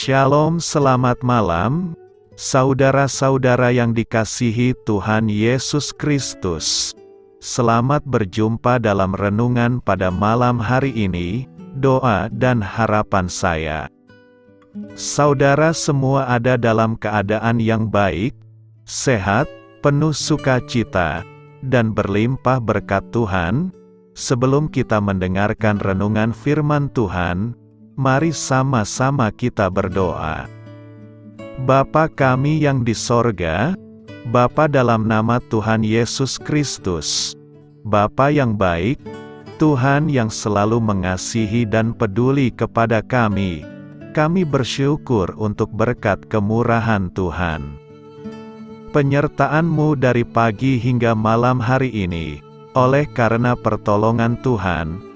Shalom, selamat malam, saudara-saudara yang dikasihi Tuhan Yesus Kristus. Selamat berjumpa dalam renungan pada malam hari ini, doa dan harapan saya. Saudara semua ada dalam keadaan yang baik, sehat, penuh sukacita, dan berlimpah berkat Tuhan. Sebelum kita mendengarkan renungan firman Tuhan, mari sama-sama kita berdoa. Bapa kami yang di sorga, Bapa dalam nama Tuhan Yesus Kristus, Bapa yang baik, Tuhan yang selalu mengasihi dan peduli kepada kami bersyukur untuk berkat kemurahan Tuhan. Penyertaan-Mu dari pagi hingga malam hari ini, oleh karena pertolongan Tuhan,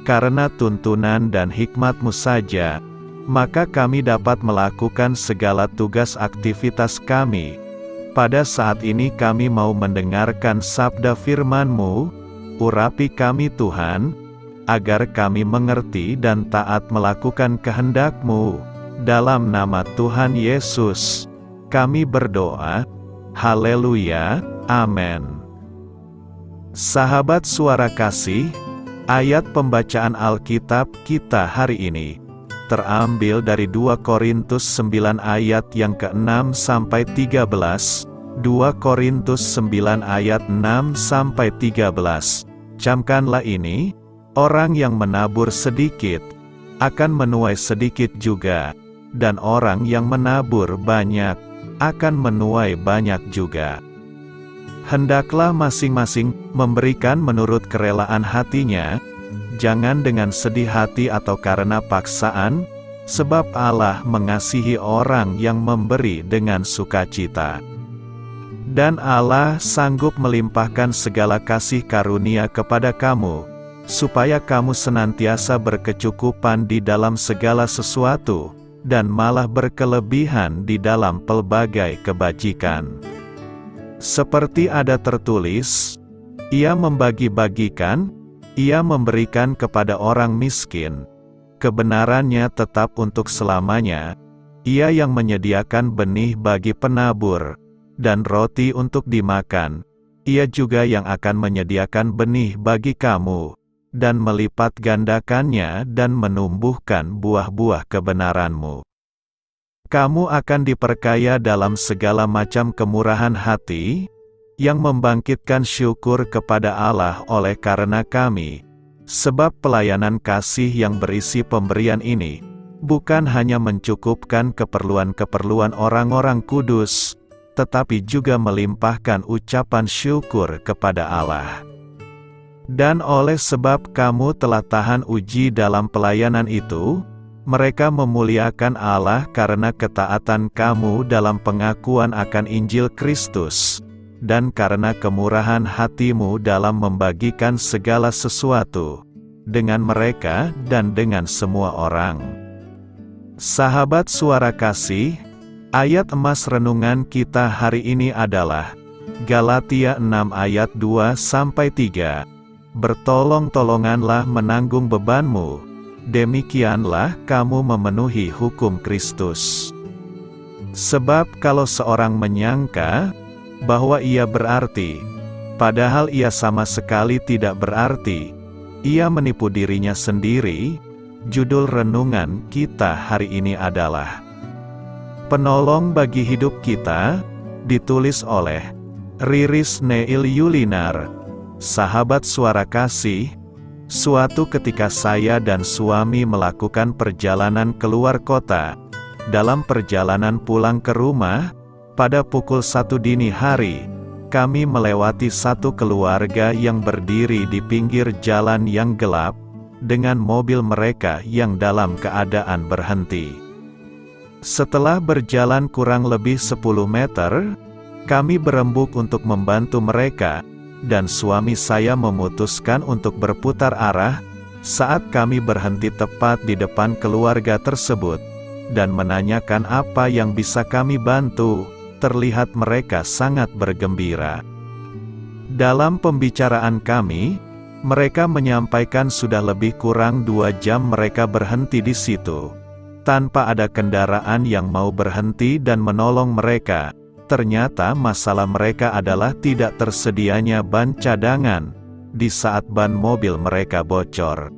karena tuntunan dan hikmat-Mu saja, maka kami dapat melakukan segala tugas aktivitas kami. Pada saat ini kami mau mendengarkan sabda firman-Mu, urapi kami Tuhan, agar kami mengerti dan taat melakukan kehendak-Mu. Dalam nama Tuhan Yesus, kami berdoa. Haleluya, amin. Sahabat suara kasih, ayat pembacaan Alkitab kita hari ini terambil dari 2 Korintus 9 ayat yang ke-6 sampai 13. 2 Korintus 9 ayat 6 sampai 13. Camkanlah ini, orang yang menabur sedikit akan menuai sedikit juga, dan orang yang menabur banyak akan menuai banyak juga. Hendaklah masing-masing memberikan menurut kerelaan hatinya, jangan dengan sedih hati atau karena paksaan, sebab Allah mengasihi orang yang memberi dengan sukacita. Dan Allah sanggup melimpahkan segala kasih karunia kepada kamu, supaya kamu senantiasa berkecukupan di dalam segala sesuatu, dan malah berkelebihan di dalam pelbagai kebajikan. Seperti ada tertulis, Ia membagi-bagikan, Ia memberikan kepada orang miskin. Kebenarannya tetap untuk selamanya. Ia yang menyediakan benih bagi penabur, dan roti untuk dimakan. Ia juga yang akan menyediakan benih bagi kamu, dan melipat gandakannya dan menumbuhkan buah-buah kebenaran-Mu. Kamu akan diperkaya dalam segala macam kemurahan hati, yang membangkitkan syukur kepada Allah oleh karena kami. Sebab pelayanan kasih yang berisi pemberian ini, bukan hanya mencukupkan keperluan-keperluan orang-orang kudus, tetapi juga melimpahkan ucapan syukur kepada Allah. Dan oleh sebab kamu telah tahan uji dalam pelayanan itu, mereka memuliakan Allah karena ketaatan kamu dalam pengakuan akan Injil Kristus, dan karena kemurahan hatimu dalam membagikan segala sesuatu, dengan mereka dan dengan semua orang. Sahabat suara kasih, ayat emas renungan kita hari ini adalah Galatia 6 ayat 2-3. Bertolong-tolonganlah menanggung bebanmu, demikianlah kamu memenuhi hukum Kristus. Sebab kalau seorang menyangka bahwa ia berarti, padahal ia sama sekali tidak berarti, ia menipu dirinya sendiri. Judul renungan kita hari ini adalah Penolong bagi hidup kita, ditulis oleh Riris Neil Yulinar. Sahabat suara kasih, suatu ketika saya dan suami melakukan perjalanan keluar kota. Dalam perjalanan pulang ke rumah, pada pukul 1 dini hari, kami melewati satu keluarga yang berdiri di pinggir jalan yang gelap, dengan mobil mereka yang dalam keadaan berhenti. Setelah berjalan kurang lebih 10 meter, kami berembuk untuk membantu mereka, dan suami saya memutuskan untuk berputar arah, saat kami berhenti tepat di depan keluarga tersebut, dan menanyakan apa yang bisa kami bantu. Terlihat mereka sangat bergembira. Dalam pembicaraan kami, mereka menyampaikan sudah lebih kurang 2 jam mereka berhenti di situ. tanpa ada kendaraan yang mau berhenti dan menolong mereka. Ternyata masalah mereka adalah tidak tersedianya ban cadangan di saat ban mobil mereka bocor.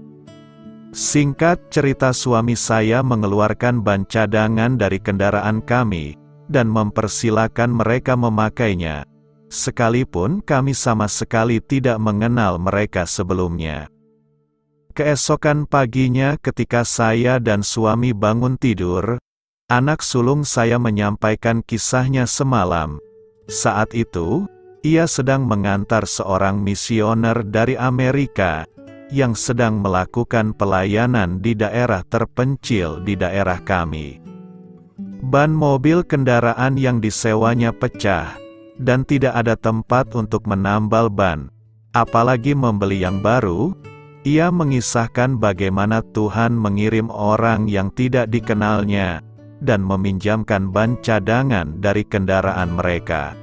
Singkat cerita, suami saya mengeluarkan ban cadangan dari kendaraan kami dan mempersilakan mereka memakainya, sekalipun kami sama sekali tidak mengenal mereka sebelumnya. Keesokan paginya ketika saya dan suami bangun tidur, anak sulung saya menyampaikan kisahnya semalam. Saat itu, ia sedang mengantar seorang misioner dari Amerika yang sedang melakukan pelayanan di daerah terpencil di daerah kami. Ban mobil kendaraan yang disewanya pecah, dan tidak ada tempat untuk menambal ban, apalagi membeli yang baru. Ia mengisahkan bagaimana Tuhan mengirim orang yang tidak dikenalnya dan meminjamkan ban cadangan dari kendaraan mereka.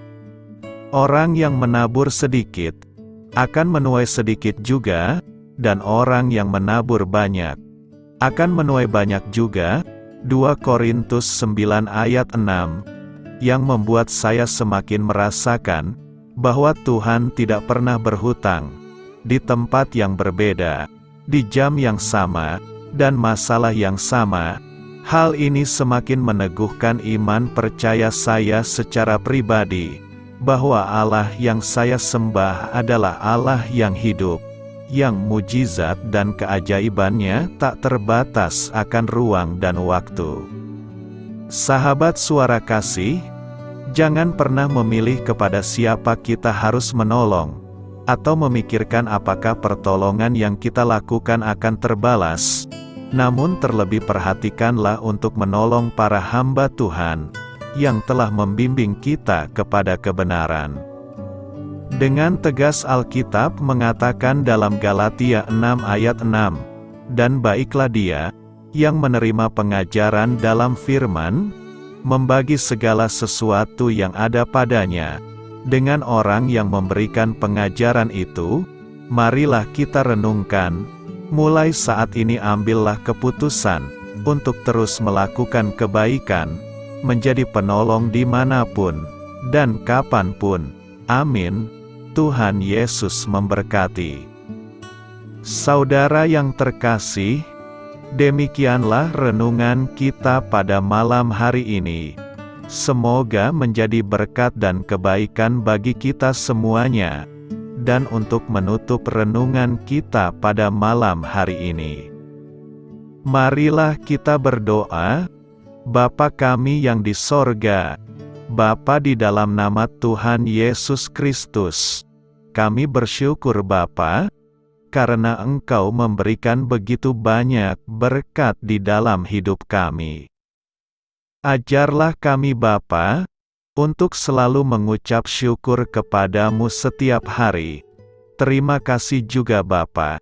Orang yang menabur sedikit akan menuai sedikit juga, dan orang yang menabur banyak akan menuai banyak juga. 2 Korintus 9 ayat 6, yang membuat saya semakin merasakan bahwa Tuhan tidak pernah berhutang, di tempat yang berbeda, di jam yang sama, dan masalah yang sama. Hal ini semakin meneguhkan iman percaya saya secara pribadi, bahwa Allah yang saya sembah adalah Allah yang hidup, yang mujizat dan keajaibannya tak terbatas akan ruang dan waktu. Sahabat Suara Kasih, jangan pernah memilih kepada siapa kita harus menolong, atau memikirkan apakah pertolongan yang kita lakukan akan terbalas. Namun terlebih perhatikanlah untuk menolong para hamba Tuhan, yang telah membimbing kita kepada kebenaran. Dengan tegas Alkitab mengatakan dalam Galatia 6 ayat 6, "Dan baiklah dia, yang menerima pengajaran dalam firman, membagi segala sesuatu yang ada padanya, dengan orang yang memberikan pengajaran itu. Marilah kita renungkan, mulai saat ini ambillah keputusan, untuk terus melakukan kebaikan, menjadi penolong dimanapun, dan kapanpun. Amin. Tuhan Yesus memberkati." Saudara yang terkasih, demikianlah renungan kita pada malam hari ini. Semoga menjadi berkat dan kebaikan bagi kita semuanya. Dan untuk menutup renungan kita pada malam hari ini, marilah kita berdoa. Bapa kami yang di sorga, Bapa, di dalam nama Tuhan Yesus Kristus, kami bersyukur Bapa, karena Engkau memberikan begitu banyak berkat di dalam hidup kami. Ajarlah kami Bapa, untuk selalu mengucap syukur kepadamu setiap hari. Terima kasih juga Bapa,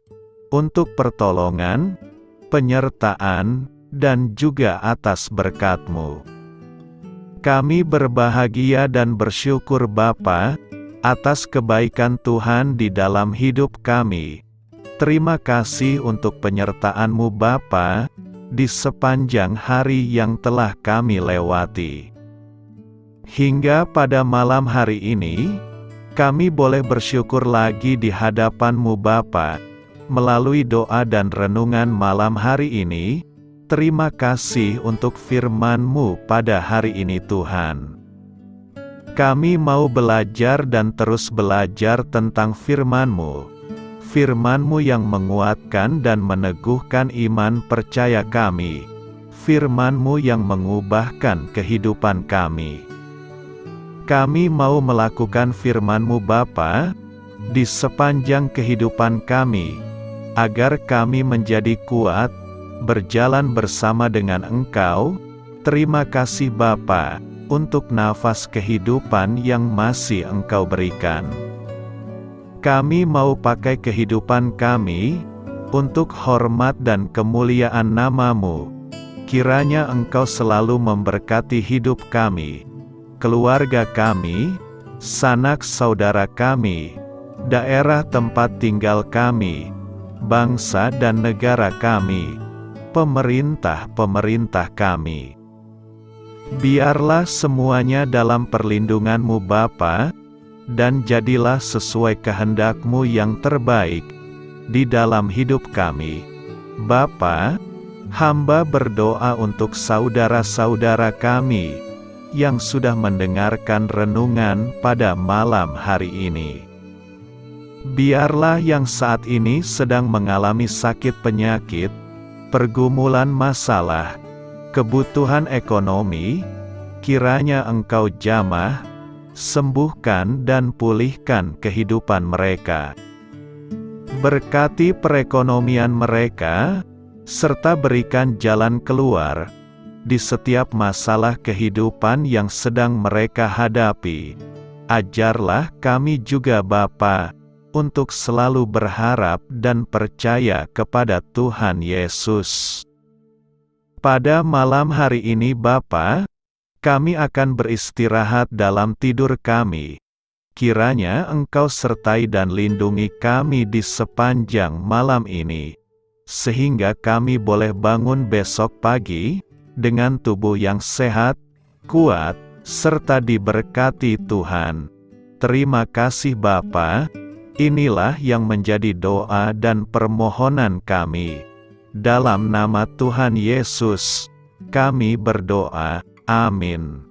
untuk pertolongan, penyertaan, dan juga atas berkat-Mu. Kami berbahagia dan bersyukur Bapa, atas kebaikan Tuhan di dalam hidup kami. Terima kasih untuk penyertaan-Mu Bapa, di sepanjang hari yang telah kami lewati. Hingga pada malam hari ini, kami boleh bersyukur lagi di hadapan-Mu Bapa, melalui doa dan renungan malam hari ini. Terima kasih untuk firman-Mu pada hari ini Tuhan. Kami mau belajar dan terus belajar tentang firman-Mu. Firman-Mu yang menguatkan dan meneguhkan iman percaya kami. Firman-Mu yang mengubahkan kehidupan kami. Kami mau melakukan firman-Mu Bapa, di sepanjang kehidupan kami, agar kami menjadi kuat, berjalan bersama dengan Engkau. Terima kasih Bapa, untuk nafas kehidupan yang masih Engkau berikan. Kami mau pakai kehidupan kami, untuk hormat dan kemuliaan nama-Mu. Kiranya Engkau selalu memberkati hidup kami, keluarga kami, sanak saudara kami, daerah tempat tinggal kami, bangsa dan negara kami. pemerintah-pemerintah kami. Biarlah semuanya dalam perlindungan-Mu Bapa, dan jadilah sesuai kehendak-Mu yang terbaik di dalam hidup kami. Bapa, hamba berdoa untuk saudara-saudara kami yang sudah mendengarkan renungan pada malam hari ini. Biarlah yang saat ini sedang mengalami sakit penyakit, pergumulan masalah, kebutuhan ekonomi, kiranya Engkau jamah, sembuhkan dan pulihkan kehidupan mereka. Berkati perekonomian mereka, serta berikan jalan keluar di setiap masalah kehidupan yang sedang mereka hadapi. Ajarlah kami juga Bapa, untuk selalu berharap dan percaya kepada Tuhan Yesus. Pada malam hari ini Bapa, kami akan beristirahat dalam tidur kami. Kiranya Engkau sertai dan lindungi kami di sepanjang malam ini, sehingga kami boleh bangun besok pagi, dengan tubuh yang sehat, kuat, serta diberkati Tuhan. Terima kasih Bapa, inilah yang menjadi doa dan permohonan kami. Dalam nama Tuhan Yesus, kami berdoa. Amin.